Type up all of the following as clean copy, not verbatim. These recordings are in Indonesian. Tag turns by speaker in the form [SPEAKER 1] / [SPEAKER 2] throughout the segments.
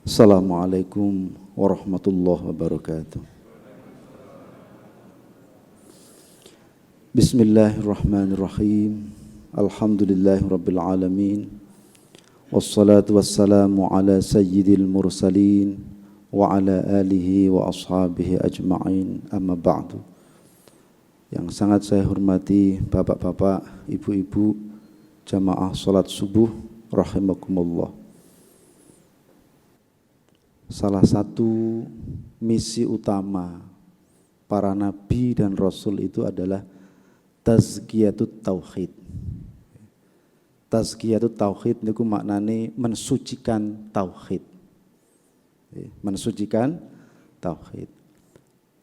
[SPEAKER 1] Assalamualaikum warahmatullahi wabarakatuh. Bismillahirrahmanirrahim. Alhamdulillahirabbil alamin. Wassalatu wassalamu ala sayyidil mursalin wa ala alihi wa ashabihi ajma'in. Amma ba'du. Yang sangat saya hormati bapak-bapak, ibu-ibu, jamaah salat subuh rahimakumullah. Salah satu misi utama para nabi dan rasul itu adalah tazkiyatut tauhid. Tazkiyatut tauhid niku maknane mensucikan tauhid. Mensucikan tauhid.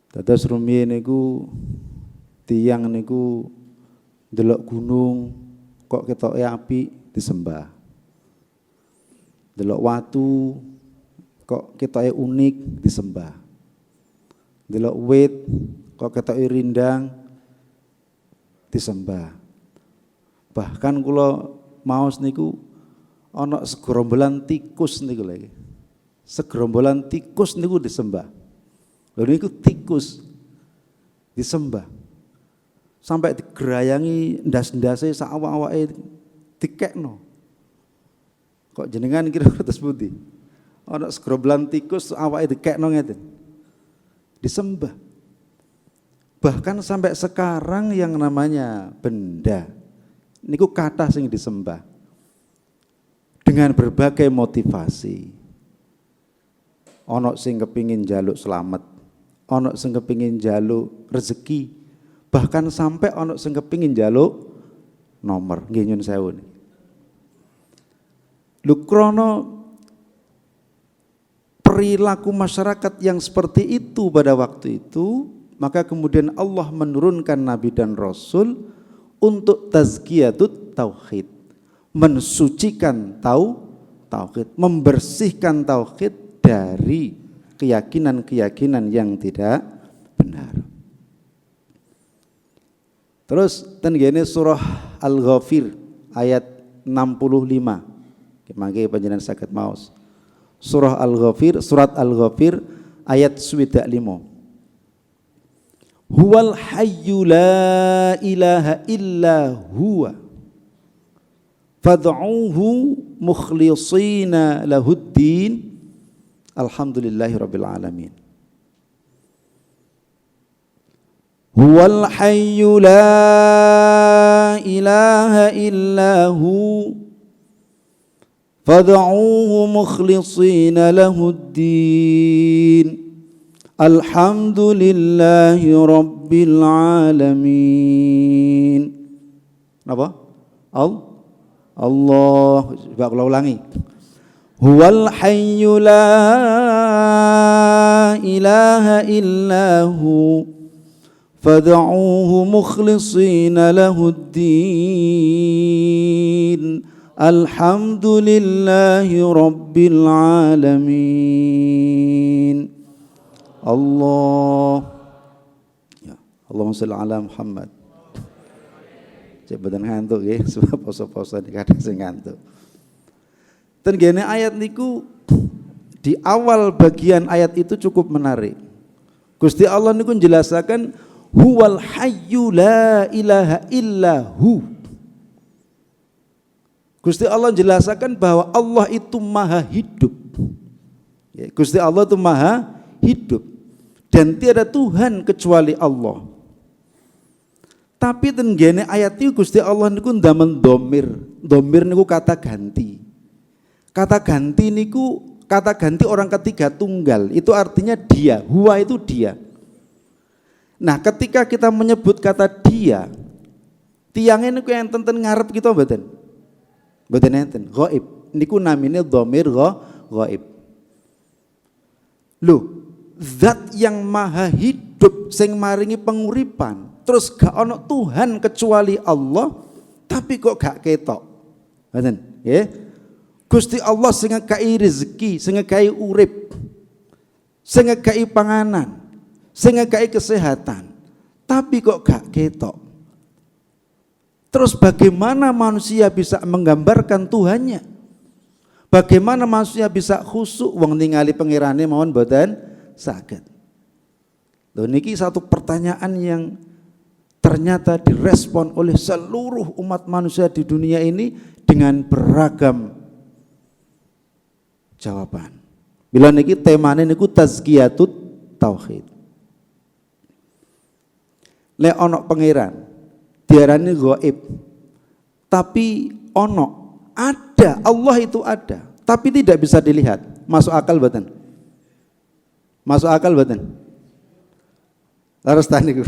[SPEAKER 1] Dados rumiyin niku tiyang niku delok gunung kok ketoke apik disembah. Delok watu kok ketoke unik disembah. Delok wit kok ketoke rindang disembah. Bahkan kula maos niku ana segerombolan tikus niku lagi. Segerombolan tikus niku disembah. Lho niku tikus disembah. Sampai digerayangi ndas-ndase sak awak-awake dikekno. Kok jenengan kira terus pundi? Ana segerombolan tikus awake dikekno ngeten. Disembah. Bahkan sampai sekarang yang namanya benda niku kathah sing disembah. Dengan berbagai motivasi. Ana sing kepingin njaluk slamet, ana sing kepingin njaluk rezeki, bahkan sampai ana sing kepingin njaluk nomor. Nggih nyun sewu. Lho krana perilaku masyarakat yang seperti itu pada waktu itu, maka kemudian Allah menurunkan Nabi dan Rasul untuk tazkiyatut tauhid, mensucikan tauhid, membersihkan tauhid dari keyakinan-keyakinan yang tidak benar. Terus tenggene surah Al-Ghafir ayat 65. Mangke panjenengan saged maos. Surah Al-Ghafir, surat Al-Ghafir ayat 65. Huwal hayyu la ilaha illa huwa fad'uuhu mukhlishina lahuddin alhamdulillahirabbil alamin. Huwal hayyu la ilaha illa hu fad'uuhu mukhlishina lahuddin alhamdulillahi rabbil alamin. Apa? Allah. Coba kalau ulangi. Huwal hayyu la ilaha illahu fad'uuhu mukhlishina lahuddin alhamdulillahi rabbil alamin. Allah. Ya, Allahumma sholli ala Muhammad. Jabatan ngantuk nggih, sebab poso-poso kadang sing ngantuk. Ten gene ayat niku di awal bagian ayat itu cukup menarik. Gusti Allah niku menjelaskan huwal hayyu la ilaha illa hu. Gusti Allah menjelaskan bahwa Allah itu maha hidup. Ya, Gusti Allah itu maha hidup. Dan tiada Tuhan kecuali Allah. Tapi tenggene ayat itu Gusti Allah niku ndamen domir. Domir niku kata ganti. Kata ganti niku kata ganti orang ketiga tunggal. Itu artinya dia. Huwa itu dia. Nah, ketika kita menyebut kata dia, tiangnya niku yang tenten ngarep kita mboten. Mboten enten, ghaib. Niku namine domir ghaib. Loh, zat yang maha hidup sing maringi penguripan, terus gak ono Tuhan kecuali Allah, tapi kok gak ketok. Ngoten, nggih. Gusti Allah sing ngekaki rezeki, sing ngekaki urip, sing ngekaki panganan, sing ngekaki kesehatan, tapi kok gak ketok. Terus bagaimana manusia bisa menggambarkan Tuhannya? Bagaimana manusia bisa khusyuk wong ningali pangerane mawon mboten saged. Lho niki satu pertanyaan yang ternyata direspon oleh seluruh umat manusia di dunia ini dengan beragam jawaban. Bila niki temane niku tazkiyatut tauhid. Lek ono pangeran diarani ghaib. Tapi ono ada, Allah itu ada, tapi tidak bisa dilihat. Masuk akal mboten? Masuk akal mboten? Laras tani ku.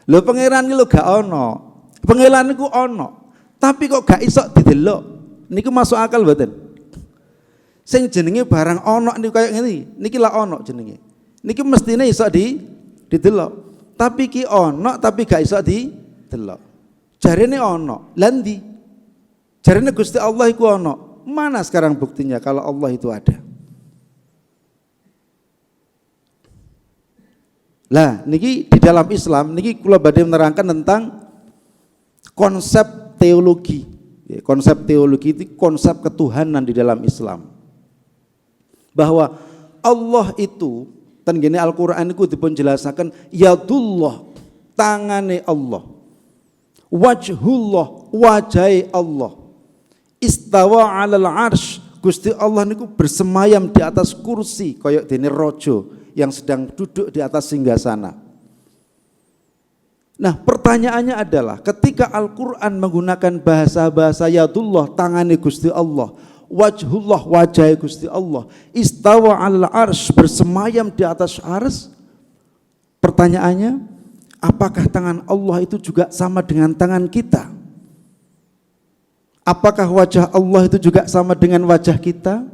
[SPEAKER 1] Lho pangeran iki lho gak ono. Pangeran niku ono, tapi kok gak iso didelok. Niku masuk akal mboten? Sing jenenge barang ono niku kaya ngene, niki lah ono jenenge. Niki mestine iso didelok. Tapi ki ono tapi gak iso didelok. Jarene ono, lha ndi? Jarene Gusti Allah iku ono. Mana sekarang buktinya kalau Allah itu ada? Lah niki di dalam Islam niki kula badhe menerangkan tentang konsep teologi. Konsep teologi itu konsep ketuhanan di dalam Islam. Bahwa Allah itu ten gene Al-Qur'an niku dipun jelasaken yadullah, tangane Allah. Wajhullah, wajai Allah. Istawa 'alal 'arsy, Gusti Allah niku bersemayam di atas kursi kaya dene raja yang sedang duduk di atas singgasana. Nah, pertanyaannya adalah ketika Al-Qur'an menggunakan bahasa-bahasa yadullah, tangane Gusti Allah, wajhullah, wajah Gusti Allah, istawa 'alal 'arsy, bersemayam di atas arsy. Pertanyaannya, apakah tangan Allah itu juga sama dengan tangan kita? Apakah wajah Allah itu juga sama dengan wajah kita?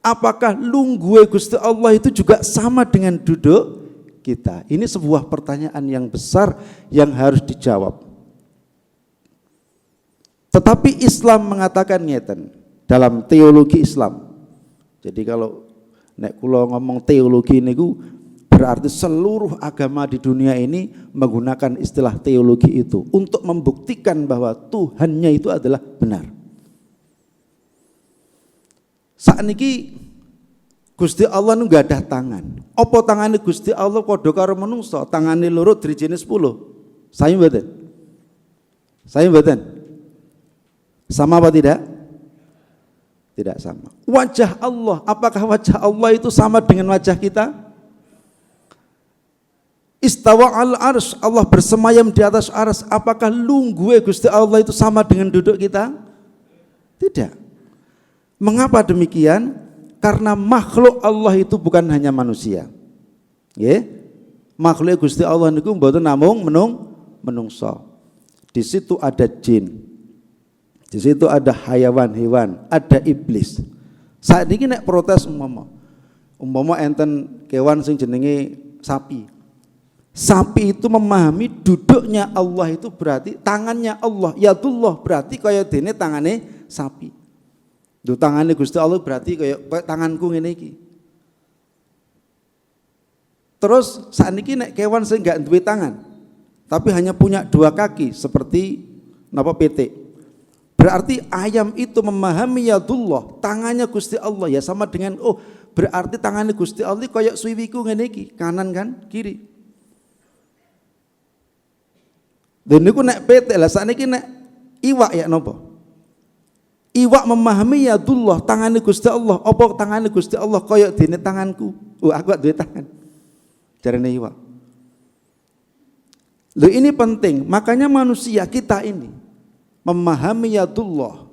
[SPEAKER 1] Apakah lungguhe Gusti Allah itu juga sama dengan duduk kita? Ini sebuah pertanyaan yang besar yang harus dijawab. Tetapi Islam mengatakan ngeten dalam teologi Islam. Jadi kalau nek kula ngomong teologi niku berarti seluruh agama di dunia ini menggunakan istilah teologi itu untuk membuktikan bahwa Tuhannya itu adalah benar. Sakniki Gusti Allah nu gak ada tangan. Apa tangane Gusti Allah padha karo manungsa? Tangane loro drijine 10. Saya mboten? Saya mboten? Sama apa tidak? Tidak sama. Wajah Allah, apakah wajah Allah itu sama dengan wajah kita? Istawa al-arsy, Allah bersemayam di atas arsy. Apakah lungguhe Gusti Allah itu sama dengan duduk kita? Tidak. Mengapa demikian? Karena makhluk Allah itu bukan hanya manusia. Makhluk Gusti Allah niku mboten namung menungso. Di situ ada jin. Di situ ada hayawan-hewan, ada iblis. Saat ini nek protes umpama enten kewan sing jenenge sapi. Sapi itu memahami duduknya Allah itu berarti tangannya Allah, yadullah berarti kaya dene tangane sapi. Duh tangane Gusti Allah berarti kaya tanganku ngene iki. Terus sakniki nek kewan sing enggak duwe tangan, tapi hanya punya 2 kaki seperti napa pitik. Berarti ayam itu memahami yadullah, tangannya Gusti Allah ya sama dengan berarti tangannya Gusti Allah kaya suwiwiku ngene iki, kanan kan, kiri. Dan niku nek pitik lah sakniki nek iwak ya napa? Iwak memahami yadullah, tangannya Gusti Allah. Apa tangannya Gusti Allah kaya dene tanganku? Aku duwe tangan. Jarene iwak. Loh ini penting, makanya manusia kita ini memahami yadullah,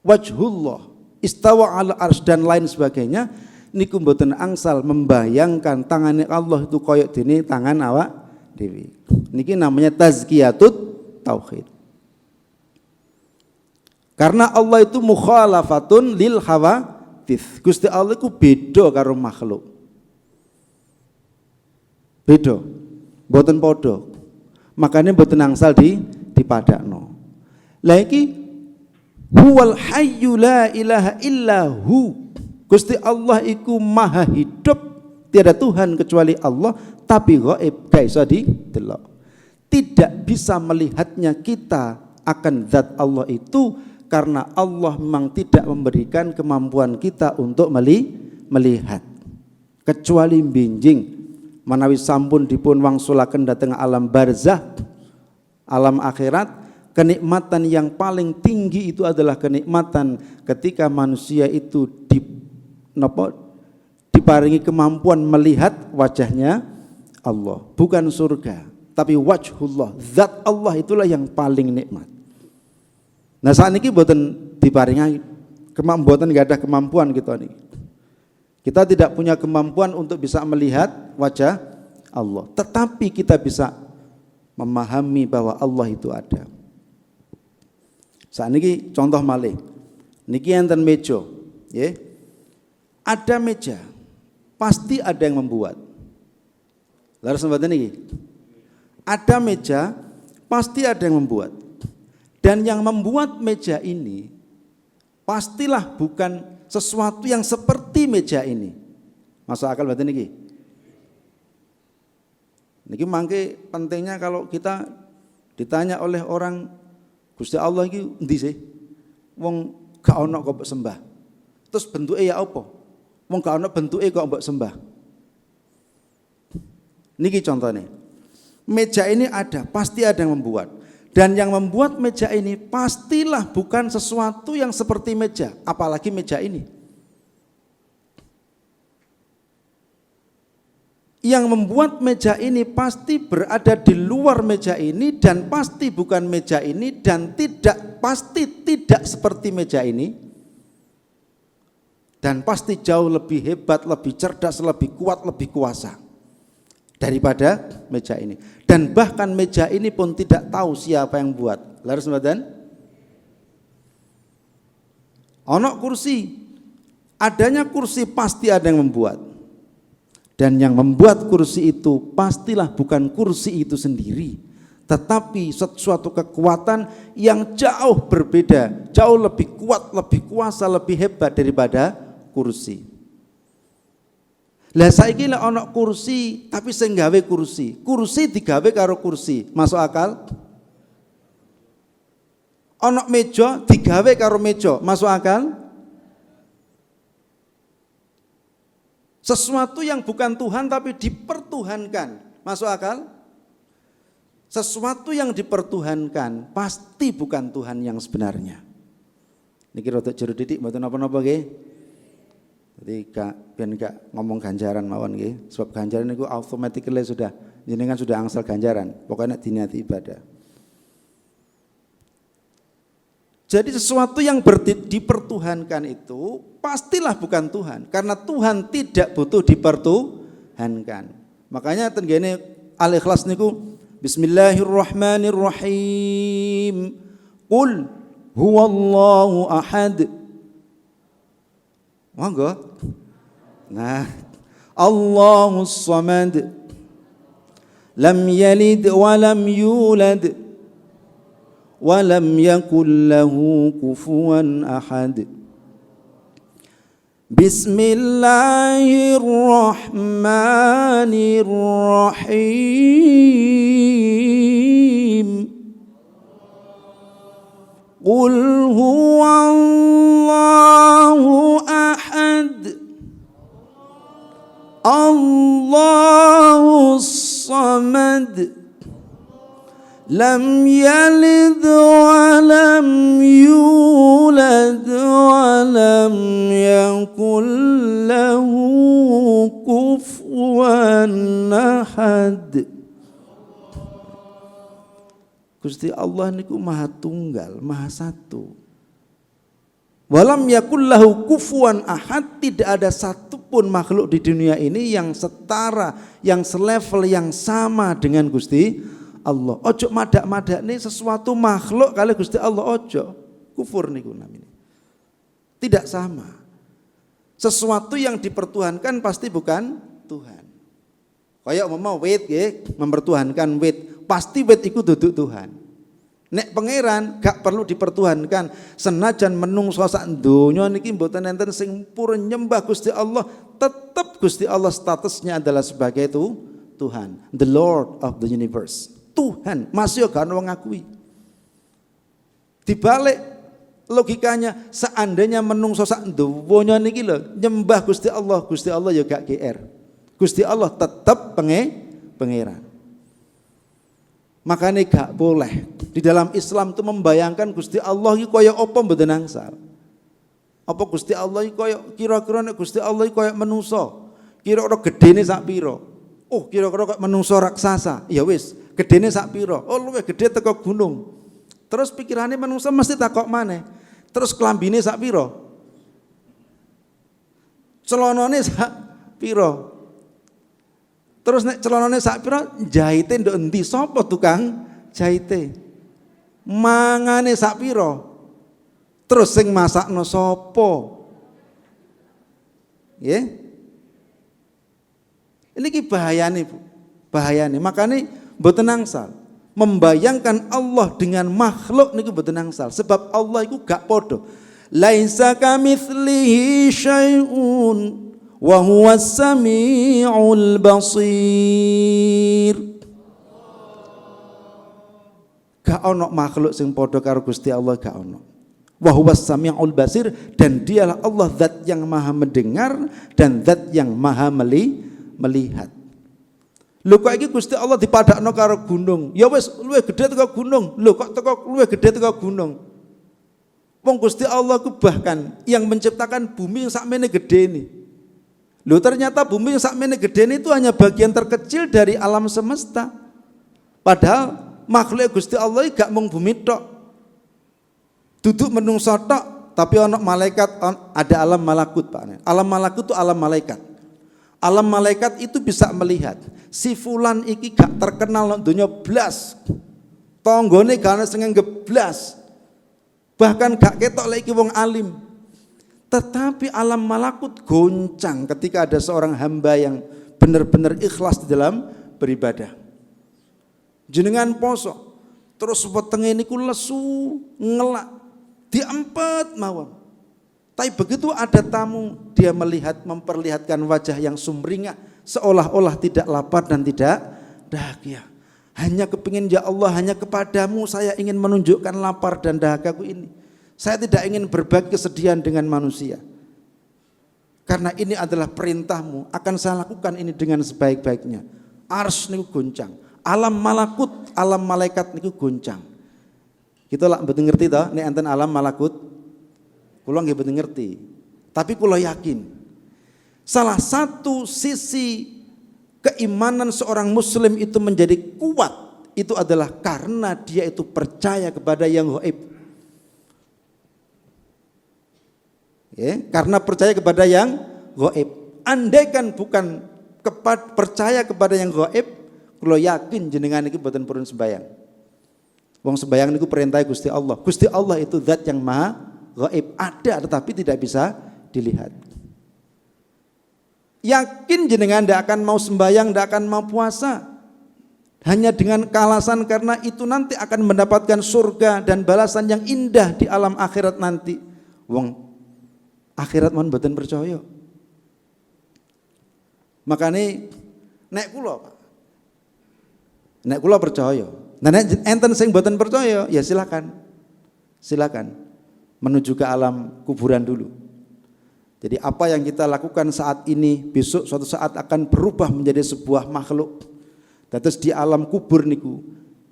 [SPEAKER 1] wajhullah, istawa ala arsy dan lain sebagainya niku mboten angsal membayangkan tangannya Allah itu kaya dene tangan awak dewi. Niki namanya tazkiyatut tauhid. Karena Allah itu mukhalafatun lil hawadits. Gusti Allah itu beda karo makhluk. Beda. Mboten padha. Makanya mboten angsal dipadakno. Lah iki huwal hayyu la ilaha illa hu. Gusti Allah iku maha hidup, tiada Tuhan kecuali Allah, tapi gaib gak iso didelok. Tidak bisa melihatnya kita akan zat Allah itu karena Allah memang tidak memberikan kemampuan kita untuk melihat. Kecuali binjing manawi sampun dipun wangsulaken dhateng alam barzah, alam akhirat, kenikmatan yang paling tinggi itu adalah kenikmatan ketika manusia itu diparingi kemampuan melihat wajahnya Allah, bukan surga, tapi wajhullah, zat Allah itulah yang paling nikmat. Nah saat ini mboten diparingi kemampuan, enggak ada kemampuan kita nih. Kita tidak punya kemampuan untuk bisa melihat wajah Allah, tetapi kita bisa memahami bahwa Allah itu ada. Saat ini contoh malih, niki enten meja, ya. Ada meja, pasti ada yang membuat. Lalu sebetulnya niki, ada meja, pasti ada yang membuat. Dan yang membuat meja ini pastilah bukan sesuatu yang seperti meja ini. Masuk akal berarti niki? Niki mangke pentingnya kalau kita ditanya oleh orang, Gusti Allah iki endi sih? Wong gak ono kok mbok sembah. Terus bentuke ya apa? Wong gak ono bentuke kok mbok sembah. Niki contohnya. Meja ini ada, pasti ada yang membuat. Dan yang membuat meja ini pastilah bukan sesuatu yang seperti meja, apalagi meja ini. Yang membuat meja ini pasti berada di luar meja ini dan pasti bukan meja ini dan pasti tidak seperti meja ini. Dan pasti jauh lebih hebat, lebih cerdas, lebih kuat, lebih kuasa daripada meja ini. Dan bahkan meja ini pun tidak tahu siapa yang buat. Lalu sembadan? Ono kursi, adanya kursi pasti ada yang membuat. Dan yang membuat kursi itu pastilah bukan kursi itu sendiri, tetapi suatu kekuatan yang jauh berbeda, jauh lebih kuat, lebih kuasa, lebih hebat daripada kursi. Lah saiki lek ana kursi tapi sing gawe kursi digawe karo kursi, masuk akal? Ana meja digawe karo meja, masuk akal? Sesuatu yang bukan Tuhan tapi dipertuhankan, masuk akal? Sesuatu yang dipertuhankan pasti bukan Tuhan yang sebenarnya. Niki rada jero titik mboten napa-napa nggih. Jadi gak ngomong ganjaran mawon nggih, sebab ganjaran itu automatically sudah jenengan sudah angsal ganjaran, pokoknya diniati ibadah. Jadi sesuatu yang dipertuhankan itu pastilah bukan Tuhan, karena Tuhan tidak butuh dipertuhankan. Makanya tenggene Al-Ikhlas niku Bismillahirrahmanirrahim. Qul huwallahu ahad. Monggo. Nah, Allahus Samad. Lam yalid wa lam yulad wa lam yakul lahu kufuwan ahad. Bismillahirrahmanirrahim. Qul huwallahu ahad. Allahus Samad. Lam yalid wa lam yulad wa lam yakul lahu kufuwan ahad. Gusti Allah niku Maha Tunggal, Maha Satu. Walam yakul lahu kufuwan ahad, tidak ada satupun makhluk di dunia ini yang setara, yang selevel, yang sama dengan Gusti Allah. Ojo madak-madak ini sesuatu makhluk kali Gusti Allah, ojo. Kufur niku namanya. Tidak sama. Sesuatu yang dipertuhankan pasti bukan Tuhan. Kayak mau wit nggih, mempertuhankan wit, pasti wit iku duduk Tuhan. Nek pangeran gak perlu dipertuhankan, senajan menungso sak donya niki mboten enten sing purun nyembah Gusti Allah, tetap Gusti Allah statusnya adalah sebagai itu Tuhan, the Lord of the universe. Tuhan, masih gak ono ngakui. Dibalik Logikanya seandainya menungso sak donya niki lho nyembah Gusti Allah ya gak GR. Gusti Allah tetap pangeran. Makanya gak boleh di dalam Islam itu membayangkan Gusti Allah iki kaya apa mboten angsal. Apa Gusti Allah iki kaya kira-kira nek Gusti Allah iki kaya menungso. Kira-kira gedene sak pira? Oh, kira-kira kaya menungso raksasa. Ya wis, gedene sak pira? Oh, luwih gede teko gunung. Terus pikirannya menungso mesti takok maneh. Terus kelambine sak pira? Celanane sak pira? Terus nek celanane sak pira jahite nduk endi? Sapa tukang jahite? Mangane sak pira? Terus sing masakno sapa? Nggih. Ini ki bahayane, Bu. Bahayane. Makane mboten angsal. Membayangkan Allah dengan makhluk niku mboten angsal. Sebab Allah iku gak padha. Laisa kamitslihi syai'un wa huwas samiul basir. Gak ono makhluk sing padha karo Gusti Allah, gak ono. Wa huwas samiul basir, dan dialah Allah zat yang maha mendengar dan zat yang maha melihat. Lho kok iki Gusti Allah dipadakno karo gunung. Ya wis luwih gedhe teko gunung. Lho kok teko luwih gedhe teko gunung. Wong Gusti Allah ku bahkan yang menciptakan bumi yang sakmene gedene. Lho ternyata bumi yang sakmene gedene itu hanya bagian terkecil dari alam semesta. Padahal makhluk Gusti Allah gak mung bumi tok. Duduk menungso tok, tapi ana malaikat, ada alam malakut, Pak. Alam malakut itu alam malaikat. Alam malaikat itu bisa melihat si fulan iki gak terkenal nang donya blas. Tanggane gak ana sing ngeblas. Bahkan gak ketok lek iki wong alim. Tetapi alam malakut goncang ketika ada seorang hamba yang benar-benar ikhlas di dalam beribadah. Jenengan poso, terus wetenge niku lesu, ngelak, diempet mawon. Tapi begitu ada tamu, dia melihat, memperlihatkan wajah yang sumringah, seolah-olah tidak lapar dan tidak dahaga. Hanya kepingin, ya Allah, hanya kepadamu saya ingin menunjukkan lapar dan dahagaku ini. Saya tidak ingin berbagi kesedihan dengan manusia. Karena ini adalah perintahmu, akan saya lakukan ini dengan sebaik-baiknya. Ars niku goncang, alam malakut, alam malaikat niku goncang. Kita lah mboten ngerti toh nek enten alam malakut. Kula nggih mboten ngerti. Tapi kula yakin salah satu sisi keimanan seorang muslim itu menjadi kuat itu adalah karena dia itu percaya kepada yang gaib. Ya, karena percaya kepada yang gaib. Andaikan bukan percaya kepada yang gaib, kula yakin jenengan iki mboten purun sembayang. Wong sembayang niku perintah Gusti Allah. Gusti Allah itu zat yang maha gaib, ada tetapi tidak bisa dilihat. Yakin jenengan tidak akan mau sembahyang, tidak akan mau puasa hanya dengan alasan karena itu nanti akan mendapatkan surga dan balasan yang indah di alam akhirat nanti. Wong akhirat mon mboten percaya. Makanya nek kula percaya. Nah nek enten sing mboten percaya ya silakan. Silakan menuju ke alam kuburan dulu. Jadi apa yang kita lakukan saat ini besok suatu saat akan berubah menjadi sebuah makhluk. Terus di alam kubur niku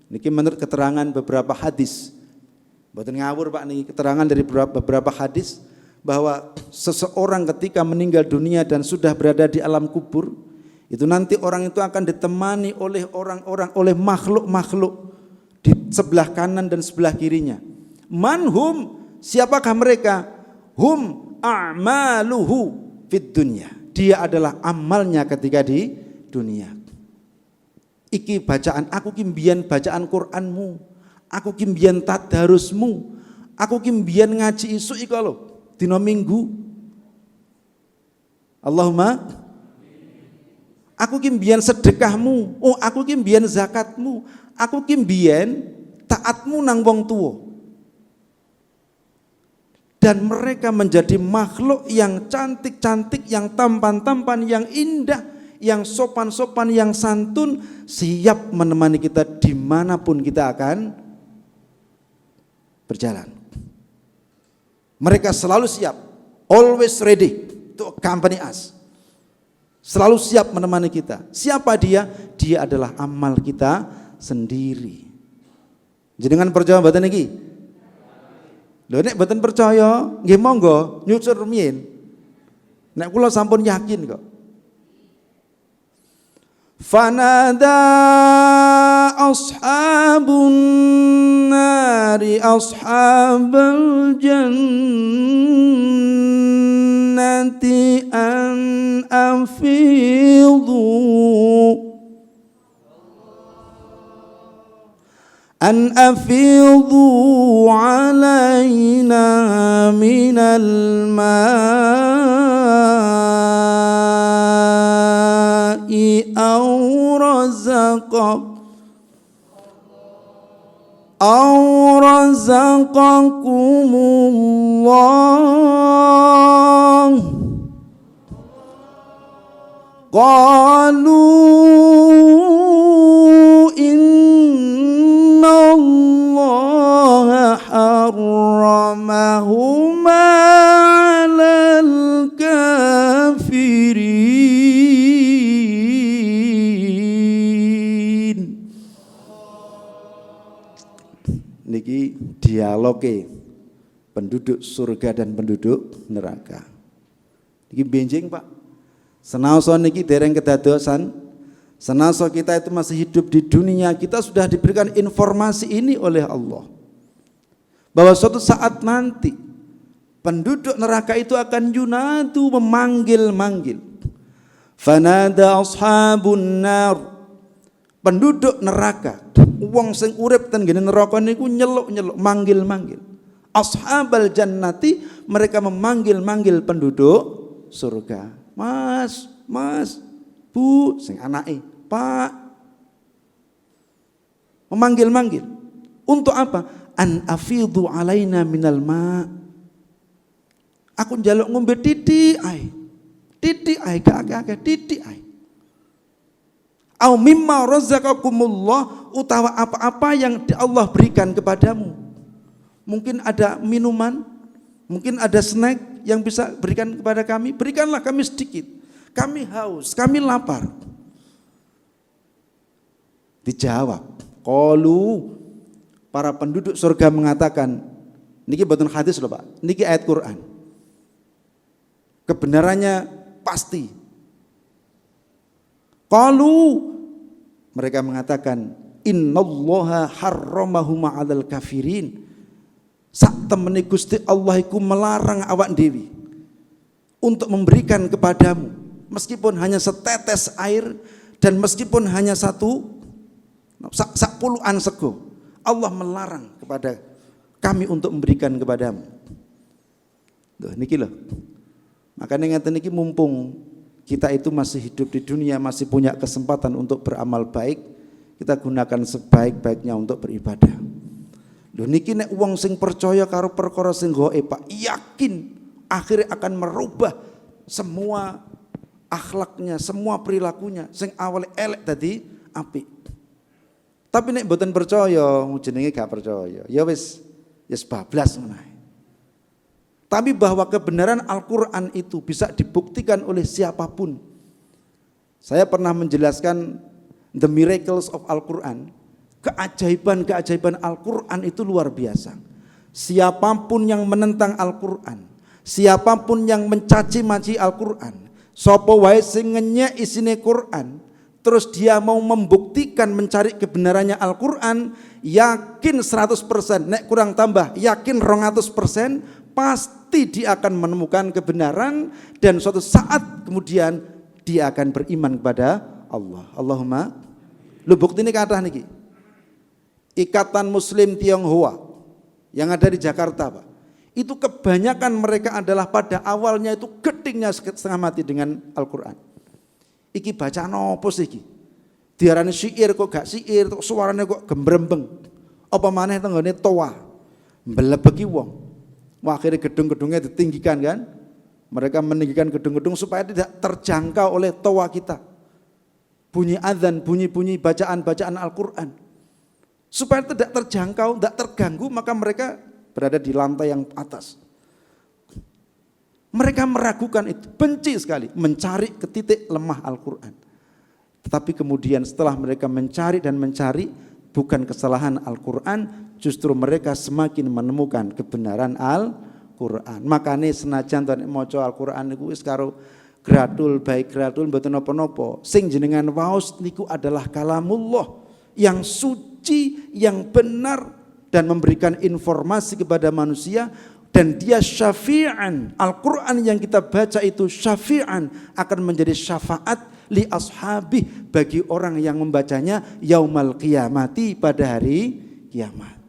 [SPEAKER 1] niki menurut keterangan beberapa hadis. Mboten ngawur Pak niki, keterangan dari beberapa hadis bahwa seseorang ketika meninggal dunia dan sudah berada di alam kubur, itu nanti orang itu akan ditemani oleh orang-orang, oleh makhluk-makhluk di sebelah kanan dan sebelah kirinya. Manhum, siapakah mereka? Hum a'maluhu fid dunya. Dia adalah amalnya ketika di dunia. Iki bacaan, aku kimbian bacaan Qur'anmu, aku kimbian tadarusmu, aku kimbian ngaji isu iki lho dina Minggu. Allahumma, aku kimbian sedekahmu, oh aku kimbian zakatmu, aku kimbian taatmu nang wong tuwa. Dan mereka menjadi makhluk yang cantik-cantik, yang tampan-tampan, yang indah, yang sopan-sopan, yang santun, siap menemani kita dimanapun kita akan berjalan. Mereka selalu siap, always ready to accompany us. Selalu siap menemani kita. Siapa dia? Dia adalah amal kita sendiri. Jenengan percaya mboten niki? Lho nek mboten percaya, nggih monggo nyucur rumiyin. Nek kula sampun yakin kok. Fanada ashabun nari ashabal jannati an afidu alaina minal ma'i aw razaqakumullah. Qalu inna Allah harramahuma 'alal kafirin. Niki dialoge penduduk surga dan penduduk neraka. Niki benjing Pak. Senaoso niki dereng kedadosan, senaoso kita itu masih hidup di dunia, kita sudah diberikan informasi ini oleh Allah. Bahwa suatu saat nanti penduduk neraka itu akan yunadu, memanggil-manggil. Fanada ashabun nar, penduduk neraka, wong sing urip ten ngene neraka niku nyeluk-nyeluk, manggil-manggil. Ashabal jannati, mereka memanggil-manggil penduduk surga. Mas, mas, bu, sing anake, Pak. Memanggil-manggil. Untuk apa? An afidu alaina minal ma. Aku njaluk ngombe titik ae. Titik ae, gak titik ae. Au mimma razaqakumullah, utawa apa-apa yang Allah berikan kepadamu. Mungkin ada minuman, mungkin ada snack yang bisa berikan kepada kami, berikanlah kami sedikit. Kami haus, kami lapar. Dijawab, qalu, para penduduk surga mengatakan, niki mboten hadis lho Pak, niki ayat Quran. Kebenarannya pasti. Qalu, mereka mengatakan, innallaha harramahuma 'alal kafirin. Sak temene Gusti Allah iku melarang awak dewi untuk memberikan kepadamu meskipun hanya setetes air dan meskipun hanya satu sak puluhan sego. Allah melarang kepada kami untuk memberikan kepadamu. Loh niki loh. Makanya ngeten niki mumpung kita itu masih hidup di dunia, masih punya kesempatan untuk beramal baik, kita gunakan sebaik-baiknya untuk beribadah. Lho niki nek wong sing percaya karo perkara sing gaib Pak, yakin akhirnya akan merubah semua akhlaknya, semua perilakunya sing awalnya elek tadi apik. Tapi nek mboten percaya, jenenge gak percaya. Ya wis bablas ngono ae. Tapi bahwa kebenaran Al-Qur'an itu bisa dibuktikan oleh siapapun. Saya pernah menjelaskan the miracles of Al-Qur'an. Keajaiban-keajaiban Al-Quran itu luar biasa. Siapapun yang menentang Al-Quran, siapapun yang mencaci maki Al-Quran, sapa wae sing ngenyek isine Quran, terus dia mau membuktikan mencari kebenarannya Al-Quran, yakin 100%, nek kurang tambah, yakin 200%, pasti dia akan menemukan kebenaran dan suatu saat kemudian dia akan beriman kepada Allah. Allahumma, lu bukti ini kata niki. Ikatan Muslim Tionghoa yang ada di Jakarta Pak, itu kebanyakan mereka adalah pada awalnya itu gedingnya setengah mati dengan Al-Quran. Iki baca nopo sih iki? Diarani syair kok gak syair, suaranya kok gembrembeng. Apa maneh tenggone toa, mbelebeki wong. Wah, akhirnya gedung-gedungnya ditinggikan kan? Mereka meninggikan gedung-gedung supaya tidak terjangkau oleh toa kita. Bunyi azan, bunyi-bunyi bacaan-bacaan Al-Quran. Supaya tidak terjangkau, tidak terganggu, maka mereka berada di lantai yang atas. Mereka meragukan itu, benci sekali, mencari ke titik lemah Al-Quran. Tetapi kemudian setelah mereka mencari dan mencari, bukan kesalahan Al-Quran, justru mereka semakin menemukan kebenaran Al-Quran. Makanya senajan tuan maca Al-Quran niku wis karo gradul baik gradul mboten napa-napa. Sing jenengan waos niku adalah kalamullah yang suci, yang benar dan memberikan informasi kepada manusia. Dan dia syafi'an, Al-Quran yang kita baca itu syafi'an, akan menjadi syafaat li ashabih, bagi orang yang membacanya yaumal qiyamati, pada hari kiamat.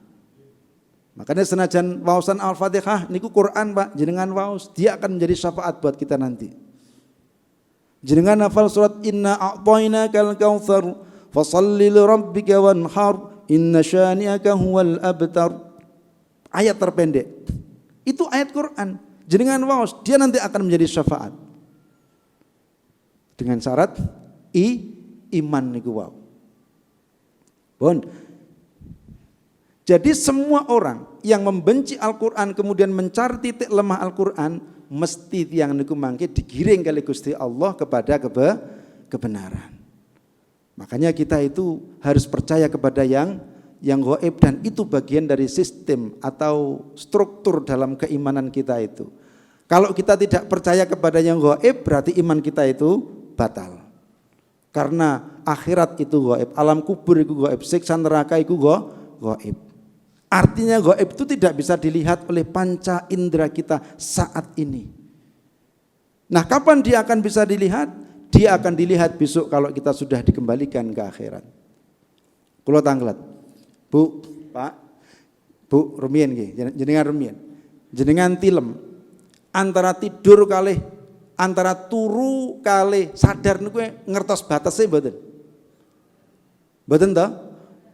[SPEAKER 1] Makanya senajan waosan Al-Fatihah niku Quran Pak, jenengan waos, dia akan menjadi syafaat buat kita nanti. Jenengan hafal surat inna a'tainakal kautsar fashalli li rabbika wanhar inna syani'aka huwal abtar. Ayat terpendek. Itu ayat Quran. Jenengan waos, dia nanti akan menjadi syafaat. Dengan syarat iman niku wae. Bon. Jadi semua orang yang membenci Al-Qur'an kemudian mencari titik lemah Al-Qur'an, mesti tiyang niku mangke digiring kali Gusti Allah kepada kebenaran. Makanya kita itu harus percaya kepada yang gaib, dan itu bagian dari sistem atau struktur dalam keimanan kita itu. Kalau kita tidak percaya kepada yang gaib, berarti iman kita itu batal. Karena akhirat itu gaib, alam kubur itu gaib, siksa neraka itu gaib. Artinya gaib itu tidak bisa dilihat oleh panca indera kita saat ini. Nah, kapan dia akan bisa dilihat? Dia akan dilihat besok kalau kita sudah dikembalikan ke akhirat. Kula tanglet. Bu, Pak, Bu, rumiyin nggih, jenengan rumiyin. Jenengan tilem antara tidur kalih, antara turu kalih sadar niku ngertos batase mboten? Mboten to?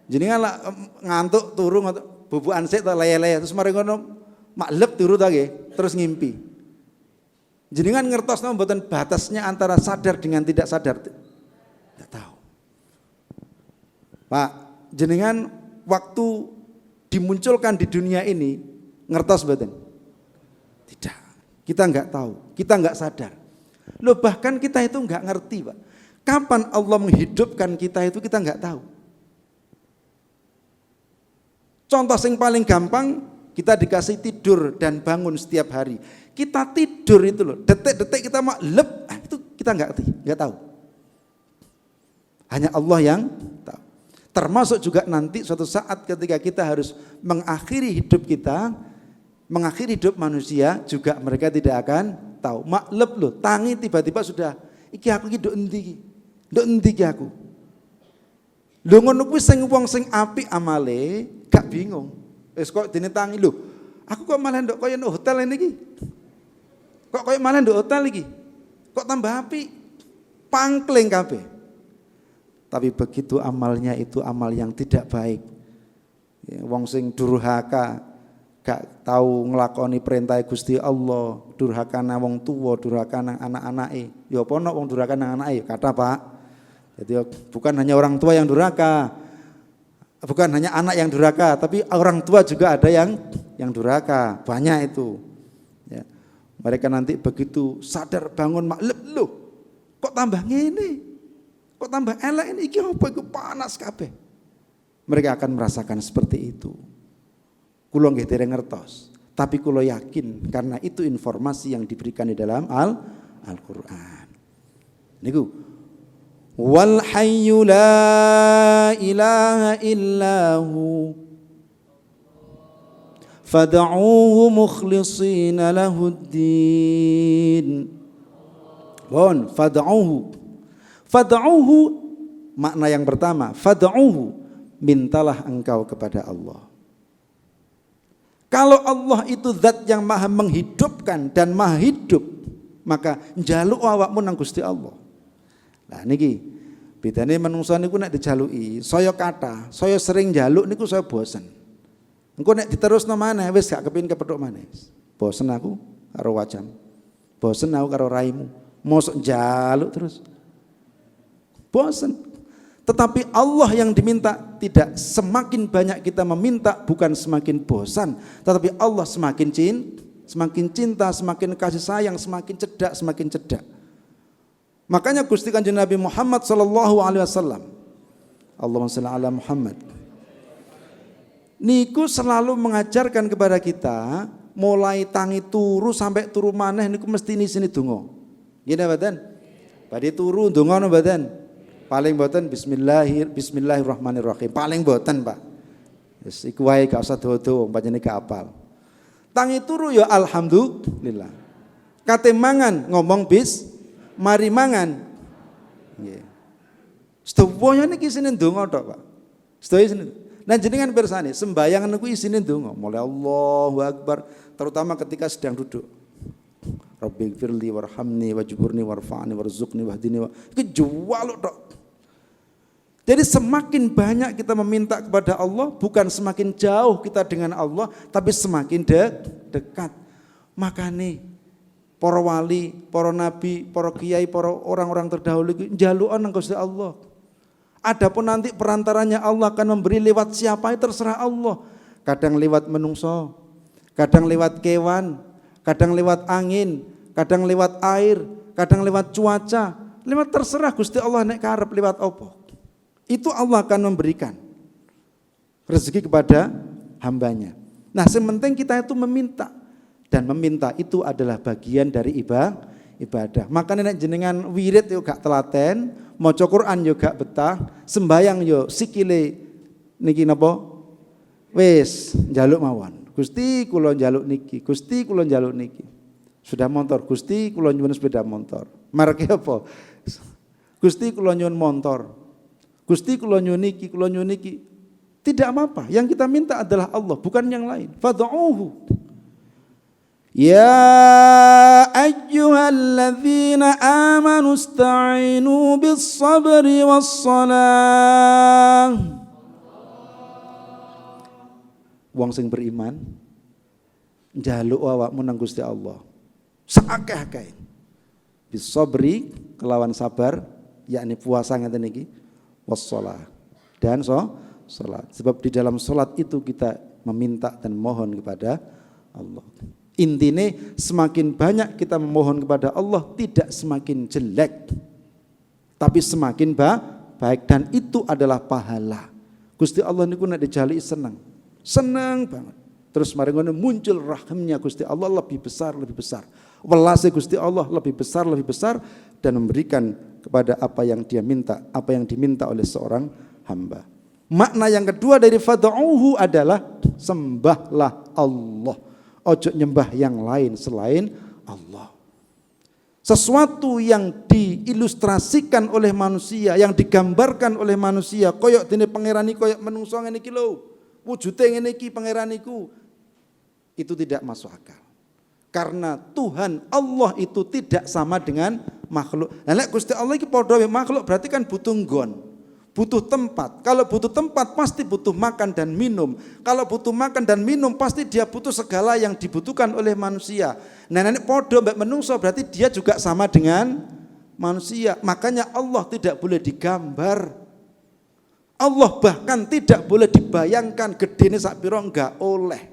[SPEAKER 1] Jenengan lak ngantuk turu bubukan sik to leye-leye terus mari ngono maklep turu ta nggih, terus ngimpi. Jenengan ngertos napa mboten batasnya antara sadar dengan tidak sadar? Tidak tahu. Pak, jenengan waktu dimunculkan di dunia ini ngertos mboten? Tidak. Kita enggak tahu, kita enggak sadar. Loh, bahkan kita itu enggak ngerti, Pak. Kapan Allah menghidupkan kita itu kita enggak tahu. Contoh yang paling gampang, kita dikasih tidur dan bangun setiap hari. Kita tidur itu loh, detik-detik kita maklep, itu kita enggak tahu. Hanya Allah yang tahu. Termasuk juga nanti suatu saat ketika kita harus mengakhiri hidup kita, mengakhiri hidup manusia, juga mereka tidak akan tahu. Maklep loh, tangi tiba-tiba sudah, iki aku iki nduk endi iki aku. Lho ngono kuwi sing wong sing apik amale gak bingung. Wis kok dene tangi lho. Aku kok malah nduk kaya nduk hotel ini iki. Kok kaya malah nduk hotel iki. Kok tambah apik. Pangkling kabeh. Tapi begitu amalnya itu amal yang tidak baik. Ya, wong sing durhaka, gak tahu nglakoni perintah Gusti Allah, durhaka nang wong tuwa, durhaka nang anak-anake. Ya apa ana wong durhaka nang anake? Kata Pak. Jadi bukan hanya orang tua yang durhaka, bukan hanya anak yang durhaka, tapi orang tua juga ada yang durhaka, banyak itu. Ya. Mereka nanti begitu sadar bangun maklep, loh, kok tambah ngene? Kok tambah elek ini? Iki apa iku panas kabeh. Mereka akan merasakan seperti itu. Kula nggih dereng ngertos, tapi kula yakin karena itu informasi yang diberikan di dalam Al-Qur'an. Niku wal hayyu la ilaha illahu fad'uuhu mukhlishina lahuddin. Bon, fad'uuhu. Fad'uuhu makna yang pertama, fad'uuhu, mintalah engkau kepada Allah. Kalau Allah itu zat yang maha menghidupkan dan maha hidup, maka njaluk awakmu nang Gusti Allah. Lah niki bedane manungsa niku nek dijaluki, saya kathah, saya sering njaluk niku saya bosen. Engko nek diterusno maneh wis gak kepengin kepethuk maneh. Bosen aku karo wajam. Bosen aku karo raimu. Mosok njaluk terus. Bosen. Tetapi Allah yang diminta tidak, semakin banyak kita meminta bukan semakin bosan, tetapi Allah semakin semakin cinta, semakin kasih sayang, semakin cedak, semakin cedak. Makanya Gusti Kanjeng Nabi Muhammad sallallahu alaihi wasallam, Allahumma shalli ala Muhammad, niku selalu mengajarkan kepada kita mulai tangi turu sampai turu maneh niku mesti nisini donga. Nggih mboten? Badhe turu donga napa mboten? Paling mboten bismillahirrahmanirrahim. Paling mboten, Pak. Wis iku wae gak usah dodo pancene gak apal. Tangi turu ya alhamdulillah. Kate mangan ngomong mari mangan. Nggih. Sedaya niki isine donga tok, Pak. Sedaya isine. Nah jenengan pirsani, sembayangan niku isine donga, mulai Allahu Akbar, terutama ketika sedang duduk. Rabbighfirli warhamni wajburni warfa'ni warzuqni wahdini iki juwaluk tok. Jadi semakin banyak kita meminta kepada Allah, bukan semakin jauh kita dengan Allah, tapi semakin dekat. Makanya para wali, para nabi, para kiai, para orang-orang terdahulu iki njalukan nang Gusti Allah. Adapun nanti perantaranya Allah akan memberi lewat siapa itu terserah Allah. Kadang lewat menungso, kadang lewat kewan, kadang lewat angin, kadang lewat air, kadang lewat cuaca. Lewat terserah Gusti Allah nek karep lewat apa. Itu Allah akan memberikan rezeki kepada hambanya. Nah, sementing kita itu meminta, dan meminta itu adalah bagian dari ibadah. Makanya nek jenengan wirid yo gak telaten, maca Quran yo gak betah, sembayang yo sikile niki napa? Wis njaluk mawon. Gusti kula njaluk niki, Gusti kula njaluk niki. Sudah motor, Gusti kula nyuwun sepeda motor. Mereke apa? Gusti kula nyuwun motor. Gusti kula nyuwun niki, kula nyuwun niki. Tidak apa-apa, yang kita minta adalah Allah, bukan yang lain. Fad'uhu. Ya ayyuhalladzina amanu ista'inu bis-sabri was-salah. Wong sing beriman njaluk awakmu nang Gusti Allah saakeh-akeh. Bis-sabri kelawan sabar, yakni puasa ngeten iki, was-salah. Dan salat. Sebab di dalam salat itu kita meminta dan mohon kepada Allah. Intinya semakin banyak kita memohon kepada Allah, tidak semakin jelek, tapi semakin baik, dan itu adalah pahala. Gusti Allah niku nek dijali senang banget. Terus mari ngono muncul rahimnya Gusti Allah lebih besar. Welase Gusti Allah lebih besar dan memberikan kepada apa yang dia minta, apa yang diminta oleh seorang hamba. Makna yang kedua dari fad'uhu adalah sembahlah Allah. Ojo nyembah yang lain selain Allah. Sesuatu yang diilustrasikan oleh manusia, yang digambarkan oleh manusia, koyok dene pangeran iki koyok menungso ngene iki lho, wujude ngene iki pangeran iku, itu tidak masuk akal. Karena Tuhan Allah itu tidak sama dengan makhluk. Nah nek Gusti Allah iki padha makhluk berarti kan butuh nggon. Butuh tempat. Kalau butuh tempat pasti butuh makan dan minum. Kalau butuh makan dan minum pasti dia butuh segala yang dibutuhkan oleh manusia. Nah nek podo mbak menungso berarti dia juga sama dengan manusia. Makanya Allah tidak boleh digambar. Allah bahkan tidak boleh dibayangkan gedene sak pira enggak oleh.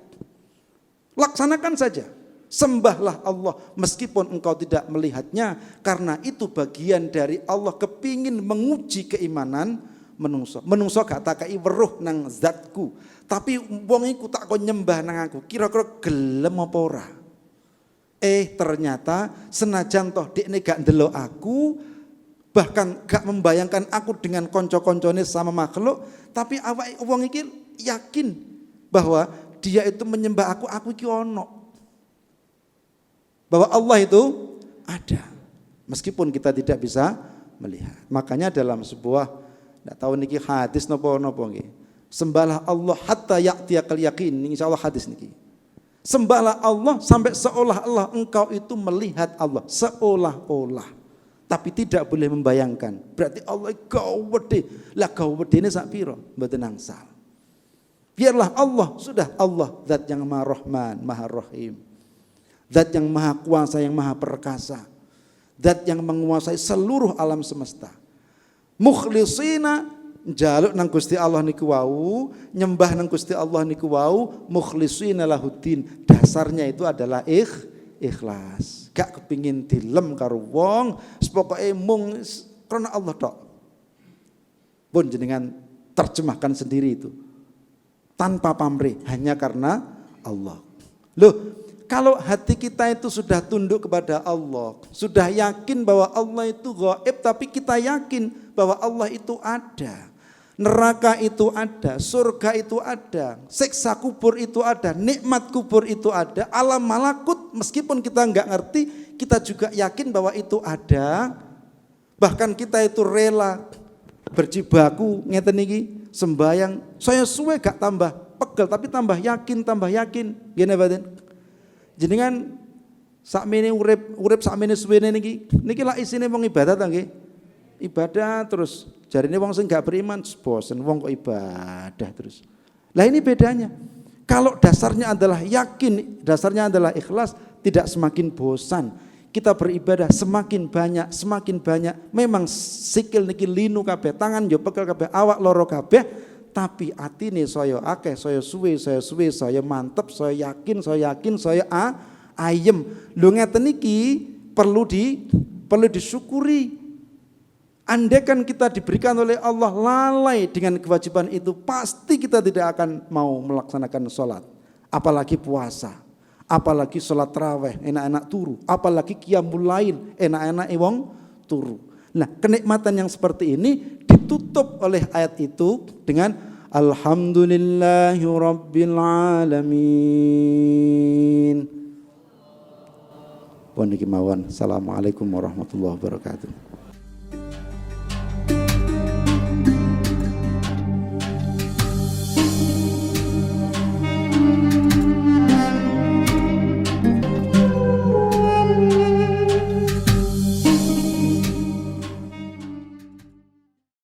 [SPEAKER 1] Laksanakan saja. Sembahlah Allah meskipun engkau tidak melihatnya, karena itu bagian dari Allah kepingin menguji keimanan menungso. Menungso gak takai weruh nang zatku, tapi wong iku tak kon nyembah nang aku, kira-kira gelem apa ora? Ternyata senajan toh dekne gak ndelok aku, bahkan gak membayangkan aku dengan konco-koncone sama makhluk, tapi awake wong iki yakin bahwa dia itu menyembah aku iki ono. Bahwa Allah itu ada, meskipun kita tidak bisa melihat. Makanya dalam sebuah, tidak tahu niki hadis nopo niki, sembahlah Allah hatta ya'tiyakal yaqin. Insyaallah hadis niki. Sembahlah Allah sampai seolah-olah engkau itu melihat Allah, seolah-olah. Tapi tidak boleh membayangkan. Berarti Allah gawede. Lah gawedene sak pira? Mboten angsal. Biarlah Allah, sudah Allah zat yang Maha Rahman, Maha Rahim. Zat yang maha kuasa, yang maha perkasa. Zat yang menguasai seluruh alam semesta. Mukhlisina njaluk nang Gusti Allah niku wau, nyembah nang Gusti Allah niku wau, mukhlishina lahuddin. Dasarnya itu adalah ikhlas. Gak kepingin dilem karo wong, pokoke mung karena Allah tok. Pun jenengan terjemahkan sendiri itu. Tanpa pamrih, hanya karena Allah. Loh, kalau hati kita itu sudah tunduk kepada Allah, sudah yakin bahwa Allah itu gaib, tapi kita yakin bahwa Allah itu ada. Neraka itu ada, surga itu ada, siksa kubur itu ada, nikmat kubur itu ada, alam malakut meskipun kita enggak ngerti, kita juga yakin bahwa itu ada. Bahkan kita itu rela berjibaku ngeten iki sembayang, saya suwe gak tambah pegel tapi tambah yakin. Gini batin. Jenengan sakmene urip sakmene suwene niki lak isine wong ibadah ta nggih? Ibadah terus. Jarine wong sing gak beriman bosen wong kok ibadah terus. Lah ini bedanya. Kalau dasarnya adalah yakin, dasarnya adalah ikhlas, tidak semakin bosan. Kita beribadah semakin banyak. Memang sikil niki linu kabeh, tangan yo pekel kabeh, awak loro kabeh, tapi atine saya akeh, saya suwe, saya mantep, saya yakin, saya ayem. Lho ngeten iki perlu disyukuri. Andaikan kita diberikan oleh Allah lalai dengan kewajiban itu, pasti kita tidak akan mau melaksanakan sholat. Apalagi puasa, apalagi sholat tarawih, enak-enak turu, apalagi qiyamul lail, enak-enak wong turu. Nah, kenikmatan yang seperti ini ditutup oleh ayat itu dengan Alhamdulillahi Rabbil Alamin. Pun iki mawon. Assalamualaikum warahmatullahi wabarakatuh.